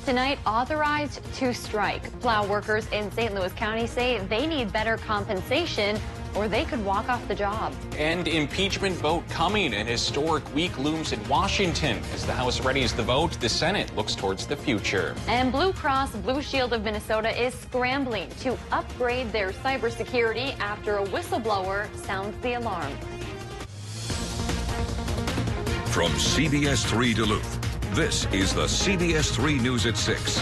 Tonight, authorized to strike. Plow workers in St. Louis County say they need better compensation or they could walk off the job. And impeachment vote coming. An historic week looms in Washington. As the House readies the vote, the Senate looks towards the future. And Blue Cross Blue Shield of Minnesota is scrambling to upgrade their cybersecurity after a whistleblower sounds the alarm. From CBS3 Duluth, this is the CBS3 News at 6.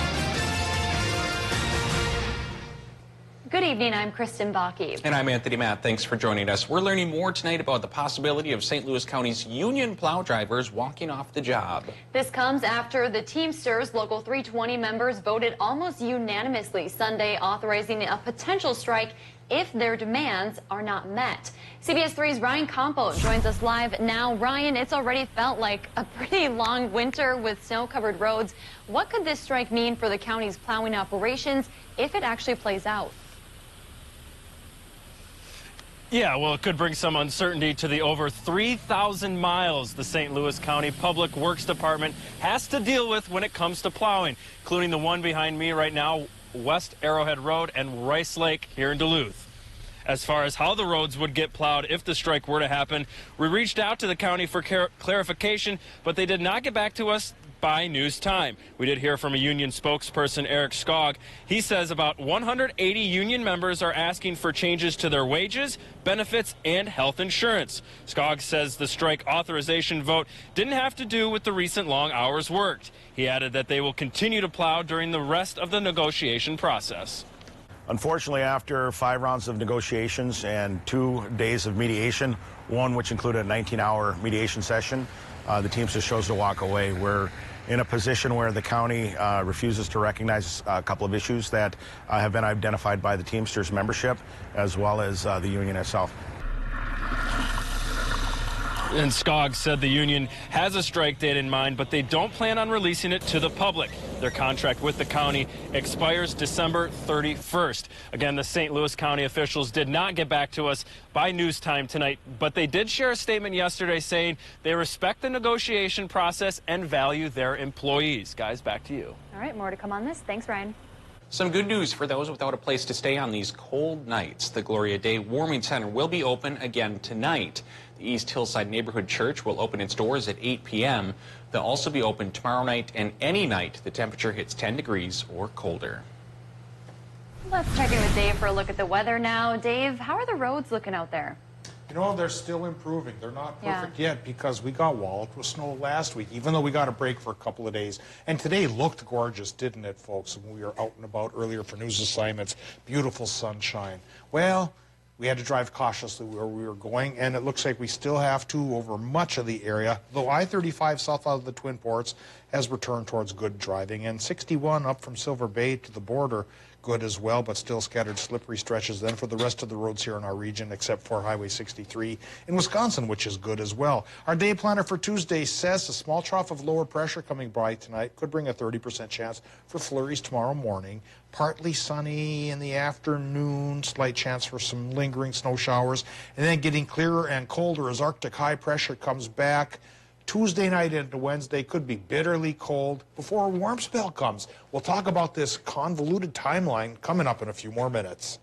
Good evening, I'm Kristen Bakke. And I'm Anthony Matt. Thanks for joining us. We're learning more tonight about the possibility of St. Louis County's union plow drivers walking off the job. This comes after the Teamsters Local 320 members voted almost unanimously Sunday authorizing a potential strike if their demands are not met. CBS3's Ryan Campo joins us live now. Ryan, it's already felt like a pretty long winter with snow-covered roads. What could this strike mean for the county's plowing operations if it actually plays out? Yeah, well, it could bring some uncertainty to the over 3,000 miles the St. Louis County Public Works Department has to deal with when it comes to plowing, including the one behind me right now, West Arrowhead Road and Rice Lake here in Duluth. As far as how the roads would get plowed if the strike were to happen, we reached out to the county for clarification, but they did not get back to us by news time. We did hear from a union spokesperson, Eric Skog. He says about 180 union members are asking for changes to their wages, benefits, and health insurance. Skog says the strike authorization vote didn't have to do with the recent long hours worked. He added that they will continue to plow during the rest of the negotiation process. Unfortunately, after 5 rounds of negotiations and 2 days of mediation, one which included a 19-hour mediation session, the Teamsters chose to walk away. We're in a position where the county refuses to recognize a couple of issues that have been identified by the Teamsters membership as well as the union itself. And Skog said the union has a strike date in mind, but they don't plan on releasing it to the public. Their contract with the county expires December 31st. Again, the St. Louis County officials did not get back to us by news time tonight, but they did share a statement yesterday saying they respect the negotiation process and value their employees. Guys, back to you. All right, more to come on this. Thanks, Ryan. Some good news for those without a place to stay on these cold nights. The Gloria Day Warming Center will be open again tonight. The East Hillside Neighborhood Church will open its doors at 8 p.m. They'll also be open tomorrow night and any night the temperature hits 10 degrees or colder. Let's check in with Dave for a look at the weather now. Dave, how are the roads looking out there? You know, they're still improving. They're not perfect yet because we got walloped with snow last week, even though we got a break for a couple of days. And today looked gorgeous, didn't it, folks? When we were out and about earlier for news assignments, beautiful sunshine. Well, we had to drive cautiously where we were going, and it looks like we still have to over much of the area, though I-35 south out of the Twin Ports has returned towards good driving, and 61 up from Silver Bay to the border, good as well, but still scattered slippery stretches then for the rest of the roads here in our region, except for Highway 63 in Wisconsin, which is good as well. Our day planner for Tuesday says a small trough of lower pressure coming by tonight could bring a 30% chance for flurries tomorrow morning. Partly sunny in the afternoon, slight chance for some lingering snow showers, and then getting clearer and colder as Arctic high pressure comes back. Tuesday night into Wednesday could be bitterly cold before a warm spell comes. We'll talk about this convoluted timeline coming up in a few more minutes.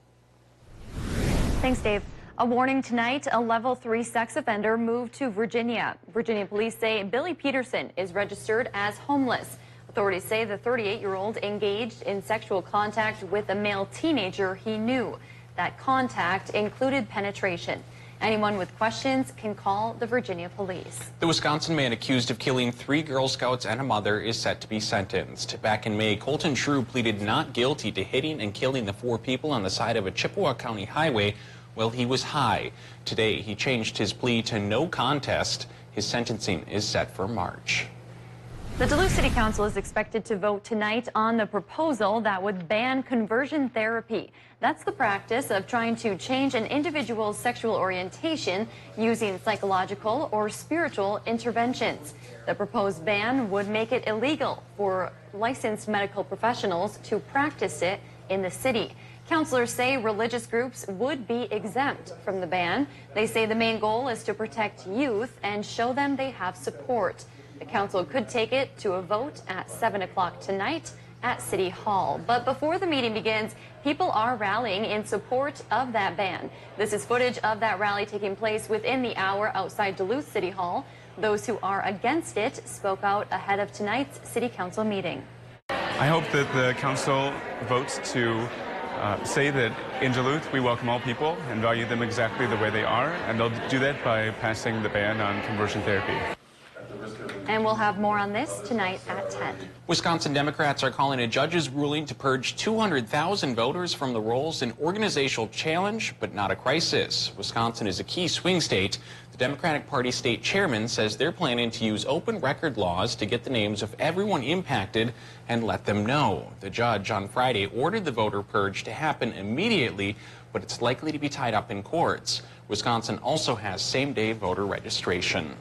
Thanks, Dave. A warning tonight, a level 3 sex offender moved to Virginia. Virginia police say Billy Peterson is registered as homeless. Authorities say the 38-year-old engaged in sexual contact with a male teenager he knew. That contact included penetration. Anyone with questions can call the Virginia police. The Wisconsin man accused of killing 3 Girl Scouts and a mother is set to be sentenced. Back in May, Colton Shrew pleaded not guilty to hitting and killing the 4 people on the side of a Chippewa County highway while he was high. Today, he changed his plea to no contest. His sentencing is set for March. The Duluth City Council is expected to vote tonight on the proposal that would ban conversion therapy. That's the practice of trying to change an individual's sexual orientation using psychological or spiritual interventions. The proposed ban would make it illegal for licensed medical professionals to practice it in the city. Counselors say religious groups would be exempt from the ban. They say the main goal is to protect youth and show them they have support. The council could take it to a vote at 7 o'clock tonight. at City Hall. But before the meeting begins, people are rallying in support of that ban. This is footage of that rally taking place within the hour outside Duluth City Hall. Those who are against it spoke out ahead of tonight's City Council meeting. I hope that the council votes to say that in Duluth we welcome all people and value them exactly the way they are, and they'll do that by passing the ban on conversion therapy. And we'll have more on this tonight at 10. Wisconsin Democrats are calling a judge's ruling to purge 200,000 voters from the rolls an organizational challenge, but not a crisis. Wisconsin is a key swing state. The Democratic Party state chairman says they're planning to use open record laws to get the names of everyone impacted and let them know. The judge on Friday ordered the voter purge to happen immediately, but it's likely to be tied up in courts. Wisconsin also has same-day voter registration.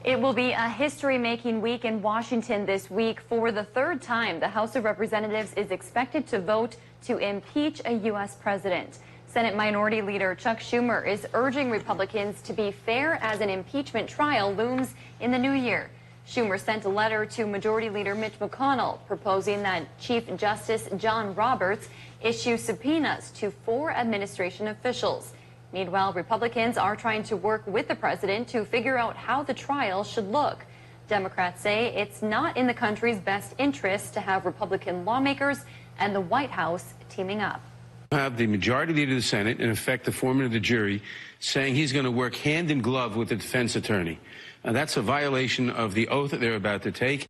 It will be a history-making week in Washington this week. For the third time, the House of Representatives is expected to vote to impeach a U.S. president. Senate Minority Leader Chuck Schumer is urging Republicans to be fair as an impeachment trial looms in the new year. Schumer sent a letter to Majority Leader Mitch McConnell proposing that Chief Justice John Roberts issue subpoenas to 4 administration officials. Meanwhile, Republicans are trying to work with the president to figure out how the trial should look. Democrats say it's not in the country's best interest to have Republican lawmakers and the White House teaming up. Have the majority leader of the Senate, in effect the foreman of the jury, saying he's going to work hand in glove with the defense attorney. That's a violation of the oath that they're about to take.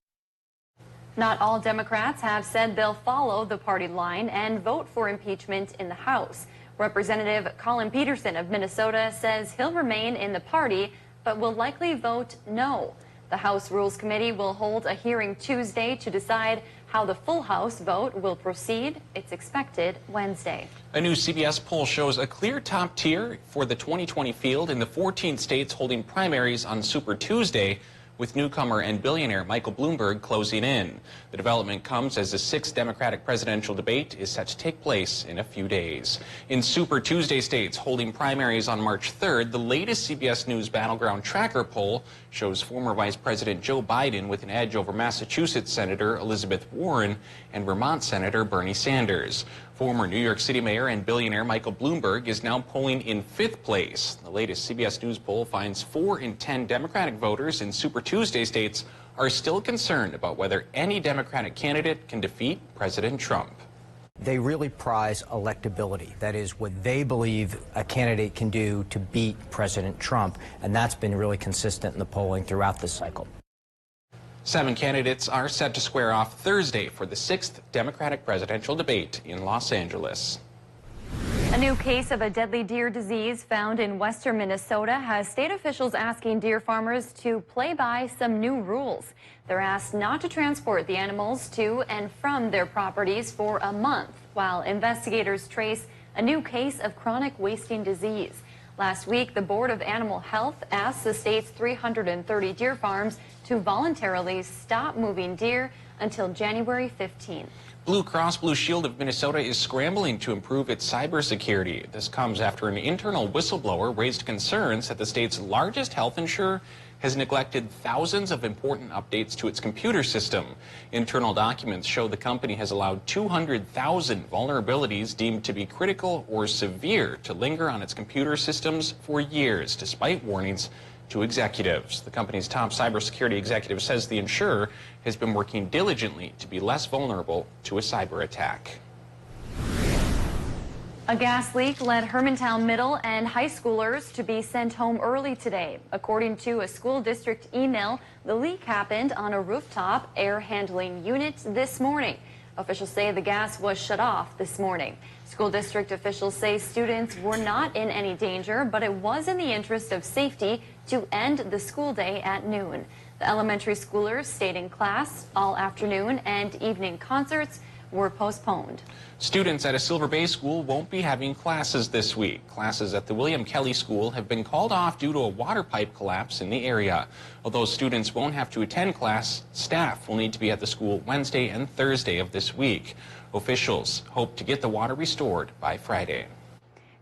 Not all Democrats have said they'll follow the party line and vote for impeachment in the House. Representative Colin Peterson of Minnesota says he'll remain in the party, but will likely vote no. The House Rules Committee will hold a hearing Tuesday to decide how the full House vote will proceed. It's expected Wednesday. A new CBS poll shows a clear top tier for the 2020 field in the 14 states holding primaries on Super Tuesday, with newcomer and billionaire Michael Bloomberg closing in. The development comes as the 6th Democratic presidential debate is set to take place in a few days. In Super Tuesday states holding primaries on March 3rd, the latest CBS News Battleground Tracker poll shows former Vice President Joe Biden with an edge over Massachusetts Senator Elizabeth Warren and Vermont Senator Bernie Sanders. Former New York City Mayor and billionaire Michael Bloomberg is now polling in 5th place. The latest CBS News poll finds 4 in 10 Democratic voters in Super Tuesday states are still concerned about whether any Democratic candidate can defeat President Trump. They really prize electability. That is what they believe a candidate can do to beat President Trump, and that's been really consistent in the polling throughout this cycle. 7 candidates are set to square off Thursday for the 6th Democratic presidential debate in Los Angeles. A new case of a deadly deer disease found in western Minnesota has state officials asking deer farmers to play by some new rules. They're asked not to transport the animals to and from their properties for a month, while investigators trace a new case of chronic wasting disease. Last week, the Board of Animal Health asked the state's 330 deer farms to voluntarily stop moving deer until January 15th. Blue Cross Blue Shield of Minnesota is scrambling to improve its cybersecurity. This comes after an internal whistleblower raised concerns that the state's largest health insurer has neglected thousands of important updates to its computer system. Internal documents show the company has allowed 200,000 vulnerabilities deemed to be critical or severe to linger on its computer systems for years, despite warnings to executives. The company's top cybersecurity executive says the insurer has been working diligently to be less vulnerable to a cyber attack. A gas leak led Hermantown middle and high schoolers to be sent home early today. According to a school district email, the leak happened on a rooftop air handling unit this morning. Officials say the gas was shut off this morning. School district officials say students were not in any danger, but it was in the interest of safety to end the school day at noon. The elementary schoolers stayed in class all afternoon, and evening concerts were postponed. Students at a Silver Bay school won't be having classes this week. Classes at the William Kelly School have been called off due to a water pipe collapse in the area. Although students won't have to attend class, staff will need to be at the school Wednesday and Thursday of this week. Officials hope to get the water restored by Friday.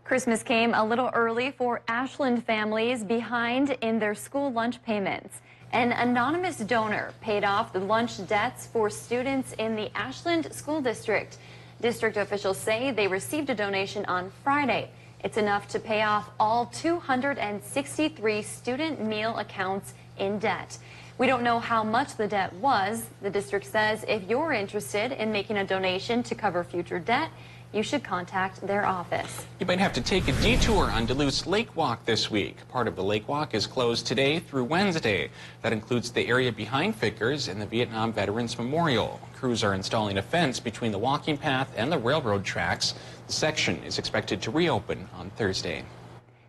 Christmas came a little early for Ashland families behind in their school lunch payments. An anonymous donor paid off the lunch debts for students in the Ashland School District. District officials say they received a donation on Friday. It's enough to pay off all 263 student meal accounts in debt. We don't know how much the debt was. The district says if you're interested in making a donation to cover future debt, you should contact their office. You might have to take a detour on Duluth's Lake Walk this week. Part of the Lake Walk is closed today through Wednesday. That includes the area behind Vickers and the Vietnam Veterans Memorial. Crews are installing a fence between the walking path and the railroad tracks. The section is expected to reopen on Thursday.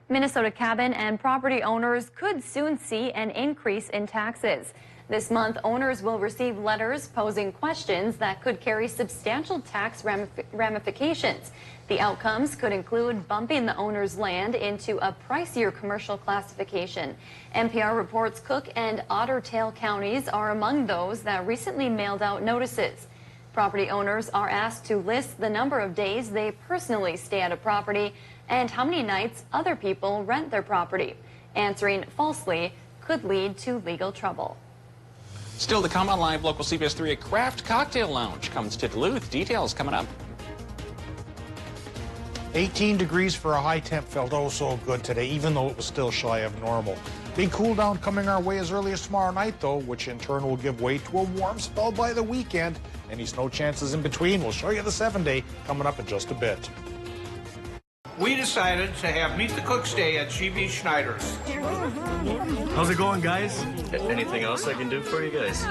Minnesota cabin and property owners could soon see an increase in taxes. This month, owners will receive letters posing questions that could carry substantial tax ramifications. The outcomes could include bumping the owner's land into a pricier commercial classification. NPR reports Cook and Otter Tail counties are among those that recently mailed out notices. Property owners are asked to list the number of days they personally stay at a property and how many nights other people rent their property. Answering falsely could lead to legal trouble. Still to come on Live Local CBS 3, a craft cocktail lounge comes to Duluth. Details coming up. 18 degrees for a high temp felt oh so good today, even though it was still shy of normal. Big cool down coming our way as early as tomorrow night, though, which in turn will give way to a warm spell by the weekend. Any snow chances in between? We'll show you the 7-day coming up in just a bit. We decided to have Meet the Cooks Day at GB Schneider's. How's it going, guys? Anything else I can do for you guys?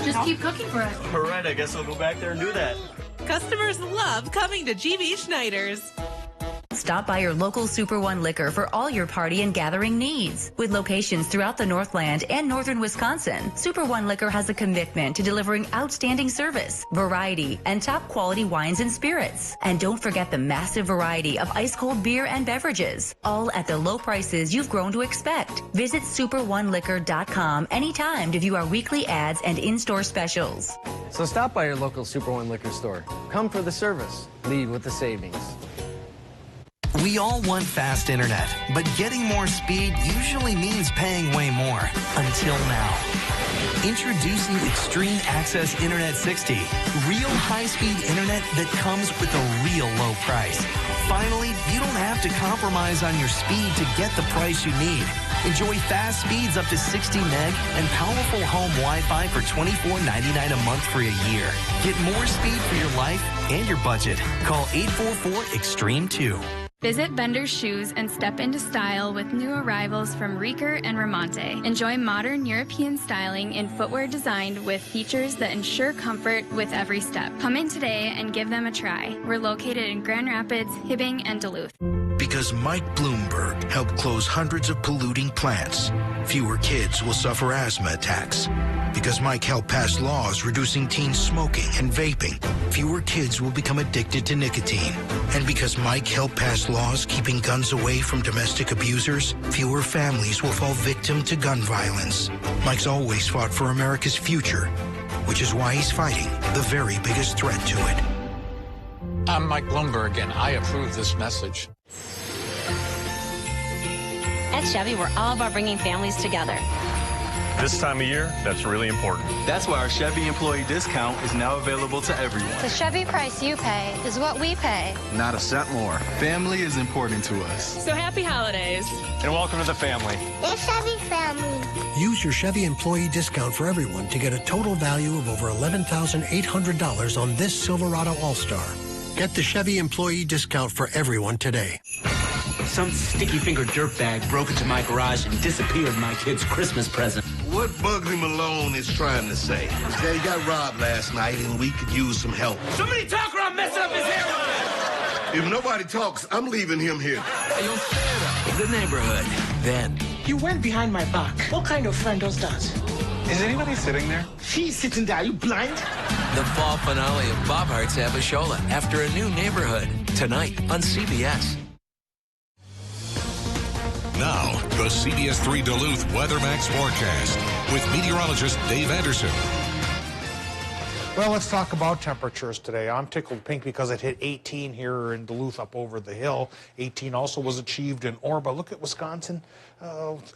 Just keep cooking for us. All right, I guess I'll go back there and do that. Customers love coming to GB Schneider's. Stop by your local Super One Liquor for all your party and gathering needs. With locations throughout the Northland and northern Wisconsin, Super One Liquor has a commitment to delivering outstanding service, variety, and top quality wines and spirits. And don't forget the massive variety of ice-cold beer and beverages, all at the low prices you've grown to expect. Visit superoneliquor.com anytime to view our weekly ads and in-store specials. So stop by your local Super One Liquor store. Come for the service. Leave with the savings. We all want fast internet, but getting more speed usually means paying way more. Until now. Introducing Extreme Access Internet 60. Real high-speed internet that comes with a real low price. Finally, you don't have to compromise on your speed to get the price you need. Enjoy fast speeds up to 60 meg and powerful home Wi-Fi for $24.99 a month for a year. Get more speed for your life and your budget. Call 844-EXTREME2. Visit Bender's Shoes and step into style with new arrivals from Rieker and Ramonte. Enjoy modern European styling in footwear designed with features that ensure comfort with every step. Come in today and give them a try. We're located in Grand Rapids, Hibbing, and Duluth. Because Mike Bloomberg helped close hundreds of polluting plants, fewer kids will suffer asthma attacks. Because Mike helped pass laws reducing teen smoking and vaping, fewer kids will become addicted to nicotine. And because Mike helped pass laws keeping guns away from domestic abusers, fewer families will fall victim to gun violence. Mike's always fought for America's future, which is why he's fighting the very biggest threat to it. I'm Mike Bloomberg, and I approve this message. At Chevy, we're all about bringing families together. This time of year, that's really important. That's why our Chevy employee discount is now available to everyone. The Chevy price you pay is what we pay. Not a cent more. Family is important to us. So happy holidays. And welcome to the family. The Chevy family. Use your Chevy employee discount for everyone to get a total value of over $11,800 on this Silverado All-Star. Get the Chevy employee discount for everyone today. Some sticky-fingered dirtbag broke into my garage and disappeared my kid's Christmas present. What Bugsy Malone is trying to say is that he got robbed last night and we could use some help. Somebody talk or I'm messing up his hairline! If nobody talks, I'm leaving him here. You're scared of the neighborhood. Then. You went behind my back. What kind of friend does that? Is anybody sitting there? She's sitting there. Are you blind? The fall finale of Bob Hart's Abishola after a new neighborhood. Tonight on CBS. Now, the CBS3 Duluth Weather Max forecast with meteorologist Dave Anderson. Well, let's talk about temperatures today. I'm tickled pink because it hit 18 here in Duluth up over the hill. 18 also was achieved in Orr, but look at Wisconsin,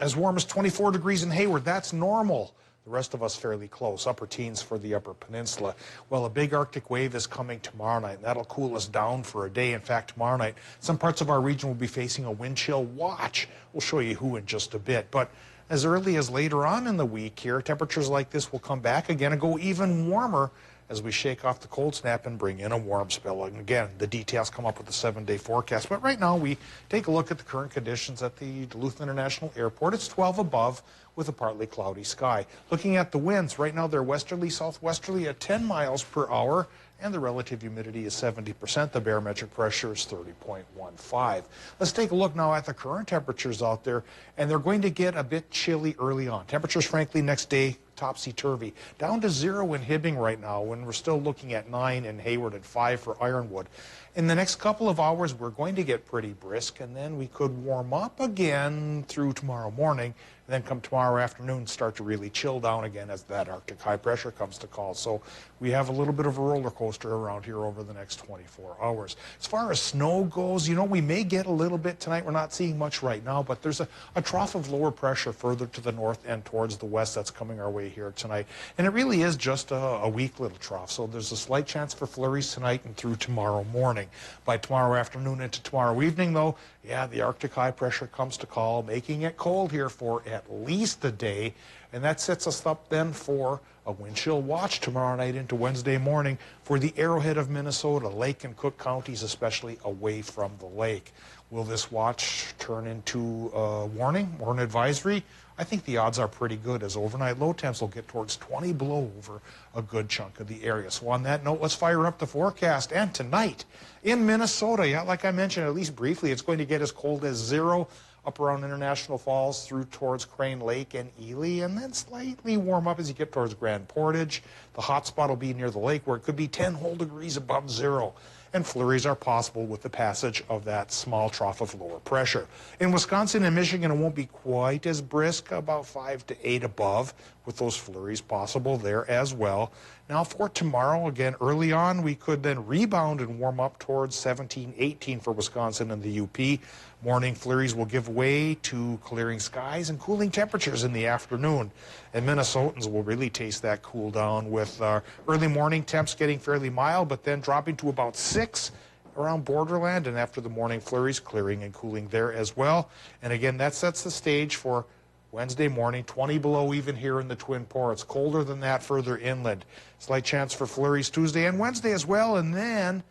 as warm as 24 degrees in Hayward. That's normal. The rest of us fairly close, upper teens for the Upper Peninsula. Well, a big Arctic wave is coming tomorrow night, and that'll cool us down for a day. In fact, tomorrow night, some parts of our region will be facing a wind chill watch. We'll show you who in just a bit. But as early as later on in the week here, temperatures like this will come back again and go even warmer as we shake off the cold snap and bring in a warm spell. And again, the details come up with the 7-day forecast. But right now, we take a look at the current conditions at the Duluth International Airport. It's 12 above with a partly cloudy sky. Looking at the winds, right now they're westerly, southwesterly at 10 miles per hour, and the relative humidity is 70%. The barometric pressure is 30.15. Let's take a look now at the current temperatures out there, and they're going to get a bit chilly early on. Temperatures, frankly, next day, topsy-turvy. Down to 0 in Hibbing right now, when we're still looking at 9 in Hayward and 5 for Ironwood. In the next couple of hours, we're going to get pretty brisk, and then we could warm up again through tomorrow morning, and then come tomorrow afternoon, start to really chill down again as that Arctic high pressure comes to call. So we have a little bit of a roller coaster around here over the next 24 hours. As far as snow goes, you know, we may get a little bit tonight. We're not seeing much right now, but there's a trough of lower pressure further to the north and towards the west that's coming our way here tonight. And it really is just a weak little trough. So there's a slight chance for flurries tonight and through tomorrow morning. By tomorrow afternoon into tomorrow evening, though, yeah, the Arctic high pressure comes to call, making it cold here for at least a day. And that sets us up then for a wind chill watch tomorrow night into Wednesday morning for the Arrowhead of Minnesota, Lake and Cook counties, especially away from the lake. Will this watch turn into a warning or an advisory? I think the odds are pretty good, as overnight low temps will get towards 20 below over a good chunk of the area. So on that note, let's fire up the forecast. And tonight in Minnesota, yeah, like I mentioned, at least briefly, it's going to get as cold as 0 up around International Falls through towards Crane Lake and Ely, and then slightly warm up as you get towards Grand Portage. The hot spot will be near the lake, where it could be 10 whole degrees above 0. And flurries are possible with the passage of that small trough of lower pressure. In Wisconsin and Michigan, it won't be quite as brisk, about 5 to 8 above, with those flurries possible there as well. Now for tomorrow, again, early on, we could then rebound and warm up towards 17, 18 for Wisconsin and the UP. Morning flurries will give way to clearing skies and cooling temperatures in the afternoon. And Minnesotans will really taste that cool down with early morning temps getting fairly mild, but then dropping to about 6 around Borderland, and after the morning flurries, clearing and cooling there as well. And again, that sets the stage for Wednesday morning, 20 below even here in the Twin Ports. Colder than that further inland. Slight chance for flurries Tuesday and Wednesday as well, and then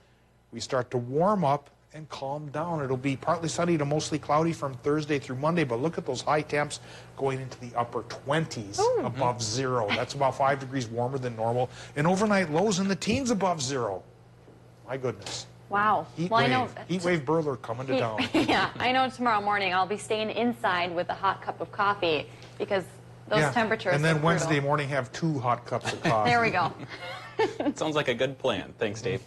we start to warm up and calm down. It'll be partly sunny to mostly cloudy from Thursday through Monday, but look at those high temps going into the upper 20s above 0. That's about 5 degrees warmer than normal. And overnight lows in the teens above 0. My goodness. Wow. Heat wave Burler coming to town. Yeah, I know tomorrow morning I'll be staying inside with a hot cup of coffee because those temperatures and then are Wednesday brutal. morning have 2 hot cups of coffee. There we go. Sounds like a good plan. Thanks, Dave.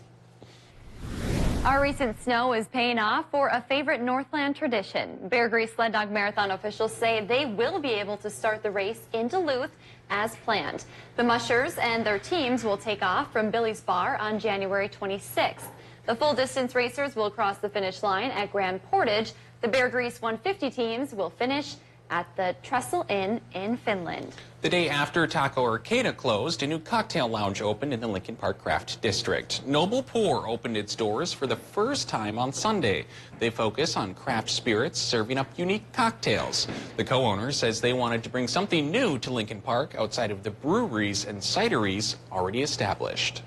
Our recent snow is paying off for a favorite Northland tradition. Bear Grease Sled Dog Marathon officials say they will be able to start the race in Duluth as planned. The Mushers and their teams will take off from Billy's Bar on January 26th. The full distance racers will cross the finish line at Grand Portage. The Bear Grease 150 teams will finish at the Trestle Inn in Finland. The day after Taco Arcada closed, a new cocktail lounge opened in the Lincoln Park Craft District. Noble Pour opened its doors for the first time on Sunday. They focus on craft spirits, serving up unique cocktails. The co-owner says they wanted to bring something new to Lincoln Park outside of the breweries and cideries already established.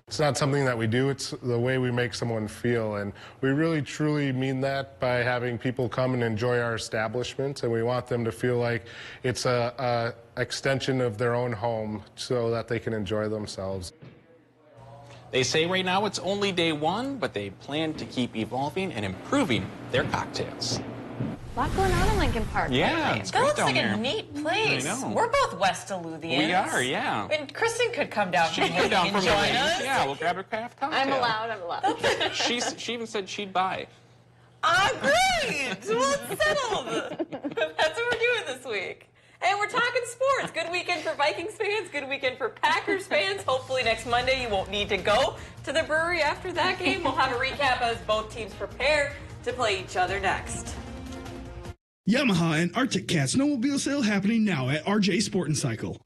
It's not something that we do, it's the way we make someone feel, and we really truly mean that by having people come and enjoy our establishment, and we want them to feel like it's a extension of their own home so that they can enjoy themselves. They say right now it's only day 1, but they plan to keep evolving and improving their cocktails. A lot going on in Lincoln Park. Yeah, it's that great looks down like there. a neat place. I know. We're both West Duluthians. We are, yeah. And Kristen could come down She and can come down from join the us. Yeah, we'll grab a craft cocktail. I'm allowed. She even said she'd buy. Ah, great! Well, it's settled. That's what we're doing this week. And we're talking sports. Good weekend for Vikings fans. Good weekend for Packers fans. Hopefully next Monday you won't need to go to the brewery after that game. We'll have a recap as both teams prepare to play each other next. Yamaha and Arctic Cat snowmobile sale happening now at RJ Sport and Cycle.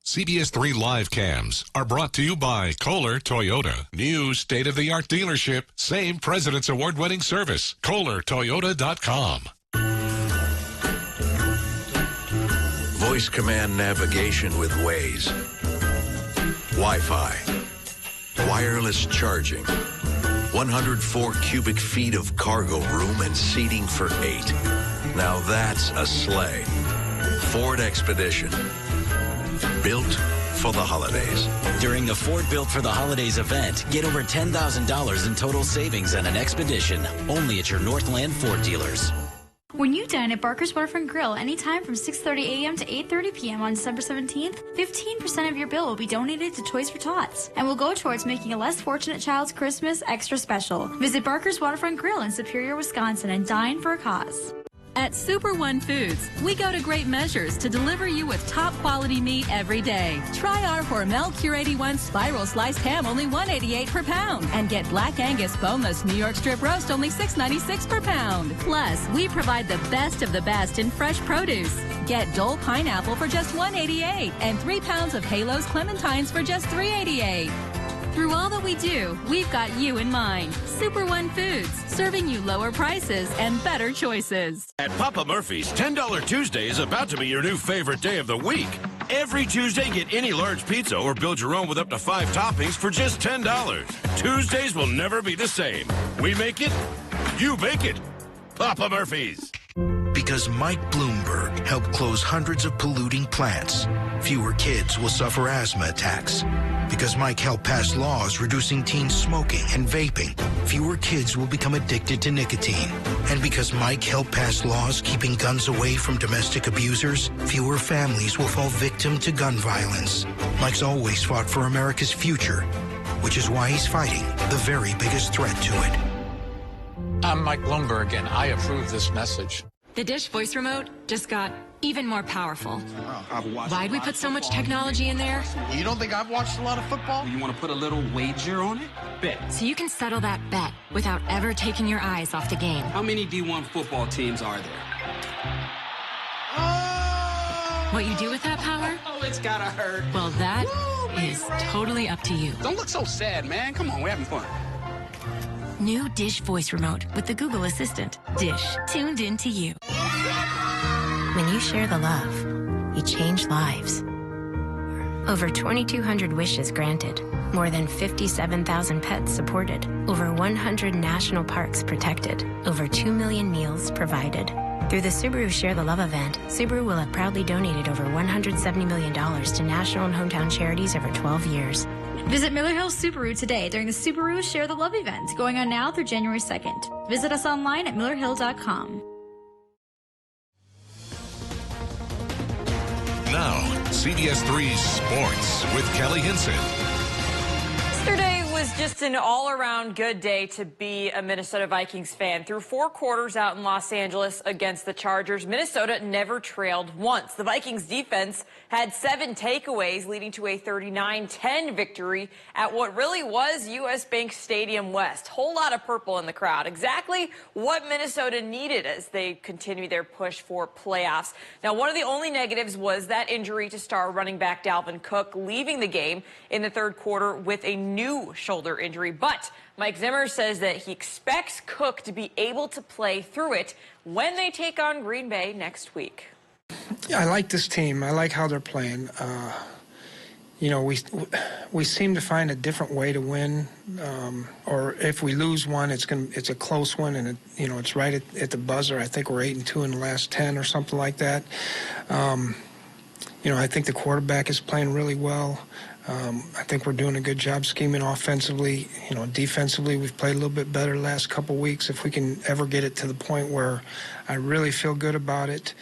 CBS3 live cams are brought to you by Kohler Toyota. New state-of-the-art dealership. Same President's Award-winning service. KohlerToyota.com. Voice command navigation with Waze. Wi-Fi. Wireless charging. 104 cubic feet of cargo room and seating for 8. Now that's a sleigh. Ford Expedition. Built for the holidays. During the Ford Built for the Holidays event, get over $10,000 in total savings on an Expedition, only at your Northland Ford dealers. When you dine at Barker's Waterfront Grill anytime from 6:30 a.m. to 8:30 p.m. on December 17th, 15% of your bill will be donated to Toys for Tots and will go towards making a less fortunate child's Christmas extra special. Visit Barker's Waterfront Grill in Superior, Wisconsin and dine for a cause. At Super One Foods, we go to great measures to deliver you with top quality meat every day. Try our Hormel Cure 81 spiral sliced ham, only $1.88 per pound. And get Black Angus boneless New York strip roast, only $6.96 per pound. Plus, we provide the best of the best in fresh produce. Get Dole pineapple for just $1.88 and 3 pounds of Halos clementines for just $3.88. Through all that we do, we've got you in mind. Super One Foods, serving you lower prices and better choices. At Papa Murphy's, $10 Tuesday is about to be your new favorite day of the week. Every Tuesday, get any large pizza or build your own with up to 5 toppings for just $10. Tuesdays will never be the same. We make it, you make it. Papa Murphy's. Because Mike Bloomberg helped close hundreds of polluting plants, fewer kids will suffer asthma attacks. Because Mike helped pass laws reducing teen smoking and vaping, fewer kids will become addicted to nicotine. And because Mike helped pass laws keeping guns away from domestic abusers, fewer families will fall victim to gun violence. Mike's always fought for America's future, which is why he's fighting the very biggest threat to it. I'm Mike Bloomberg, and I approve this message. The Dish voice remote just got even more powerful. Why'd we put so much technology in there? You don't think I've watched a lot of football? You want to put a little wager on it? Bet. So you can settle that bet without ever taking your eyes off the game. How many D1 football teams are there? What you do with that power? Oh, it's gotta hurt. Well, that is totally up to you. Don't look so sad, man. Come on, we're having fun. New Dish voice remote with the Google Assistant. Dish, tuned into you. When you share the love, you change lives. Over 2,200 wishes granted, more than 57,000 pets supported, over 100 national parks protected, over 2 million meals provided. Through the Subaru Share the Love event, Subaru will have proudly donated over $170 million to national and hometown charities over 12 years. Visit Miller Hill Subaru today during the Subaru Share the Love event, going on now through January 2nd. Visit us online at millerhill.com. Now, CBS3 Sports with Kelly Hinson. Yesterday was just an all-around good day to be a Minnesota Vikings fan. Through 4 quarters out in Los Angeles against the Chargers, Minnesota never trailed once. The Vikings defense had 7 takeaways, leading to a 39-10 victory at what really was U.S. Bank Stadium West. Whole lot of purple in the crowd. Exactly what Minnesota needed as they continue their push for playoffs. Now, one of the only negatives was that injury to star running back Dalvin Cook, leaving the game in the 3rd quarter with a new shoulder injury. But Mike Zimmer says that he expects Cook to be able to play through it when they take on Green Bay next week. Yeah, I like this team. I like how they're playing. You know, we seem to find a different way to win. Or if we lose one, it's a close one, and it's right at the buzzer. I think we're 8-2 in the last 10 or something like that. I think the quarterback is playing really well. I think we're doing a good job scheming offensively. Defensively, we've played a little bit better the last couple weeks. If we can ever get it to the point where I really feel good about it,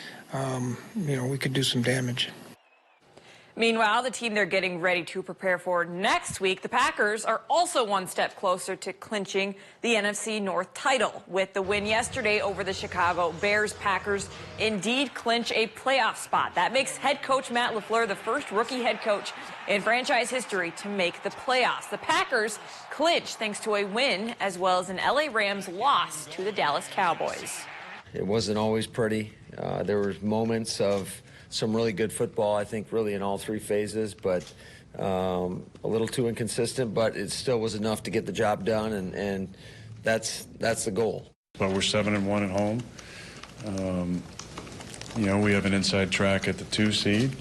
we could do some damage. Meanwhile, the team they're getting ready to prepare for next week, the Packers, are also one step closer to clinching the NFC North title. With the win yesterday over the Chicago Bears, Packers indeed clinch a playoff spot. That makes head coach Matt LaFleur the first rookie head coach in franchise history to make the playoffs. The Packers clinch thanks to a win as well as an LA Rams loss to the Dallas Cowboys. It wasn't always pretty. There were moments of some really good football, I think, really in all three phases, but a little too inconsistent, but it still was enough to get the job done, and that's the goal. But we're 7-1 at home. You know, we have an inside track at the 2 seed.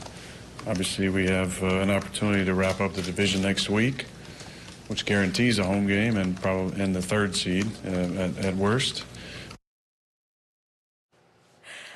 Obviously, we have an opportunity to wrap up the division next week, which guarantees a home game and probably in the 3rd seed at worst.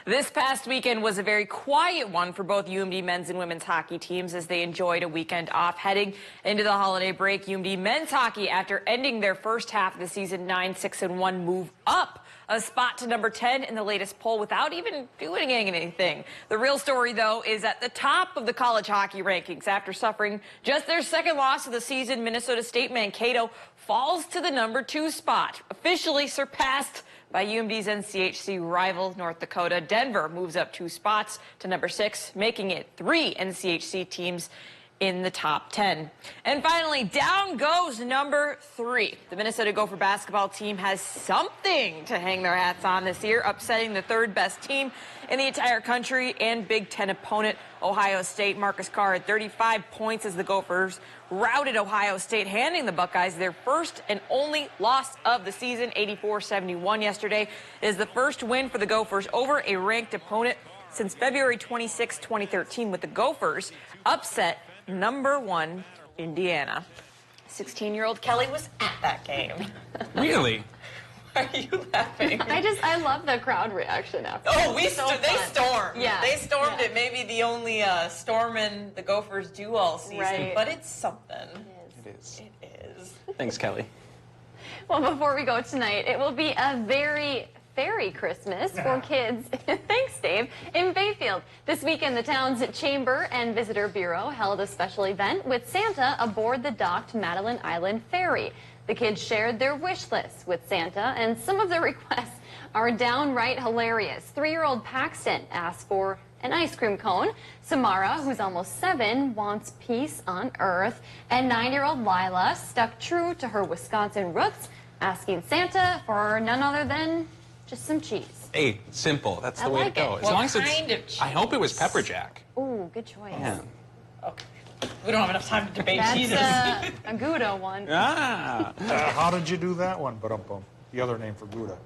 This past weekend was a very quiet one for both UMD men's and women's hockey teams as they enjoyed a weekend off. Heading into the holiday break, UMD men's hockey, after ending their first half of the season 9-6-1, move up a spot to number 10 in the latest poll without even doing anything. The real story, though, is at the top of the college hockey rankings. After suffering just their 2nd loss of the season, Minnesota State Mankato falls to the number 2 spot, officially surpassed by UMD's NCHC rival, North Dakota. Denver moves up 2 spots to number 6, making it 3 NCHC teams in the top 10. And finally, down goes number 3. The Minnesota Gopher basketball team has something to hang their hats on this year, upsetting the 3rd best team in the entire country and Big Ten opponent Ohio State. Marcus Carr had 35 points as the Gophers routed Ohio State, handing the Buckeyes their first and only loss of the season. 84-71 yesterday is the first win for the Gophers over a ranked opponent since February 26, 2013, with the Gophers upset number 1 Indiana. 16-year-old Kelly was at that game. Really? Why are you laughing? I love the crowd reaction after. Oh, they stormed. Yeah. They stormed it. Maybe the only storming the Gophers do all season, Right. but it's something. It is. It is. Thanks, Kelly. Well, before we go tonight, it will be a very fairy Christmas for kids. Thanks, Dave. In Bayfield. This weekend, the town's Chamber and Visitor Bureau held a special event with Santa aboard the docked Madeline Island ferry. The kids shared their wish lists with Santa, and some of the requests are downright hilarious. 3-year-old Paxton asked for an ice cream cone. Samara, who's almost 7, wants peace on Earth. And 9-year-old Lila stuck true to her Wisconsin roots, asking Santa for none other than just some cheese. Hey, simple. That's the way like to go. it. As long What as it's, kind of cheese? I hope it was pepper jack. Ooh, good choice. Yeah. Okay. We don't have enough time to debate That's cheeses. a Gouda one. Ah. How did you do that one? Ba-dum-bum. The other name for Gouda.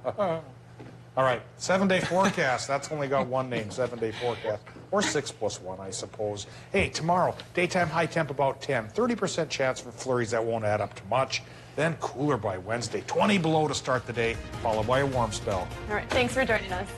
All right, 7-day forecast. That's only got one name, 7-day forecast. Or 6+1, I suppose. Hey, tomorrow, daytime high temp about 10. 30% chance for flurries that won't add up to much. Then cooler by Wednesday. 20 below to start the day, followed by a warm spell. All right, thanks for joining us.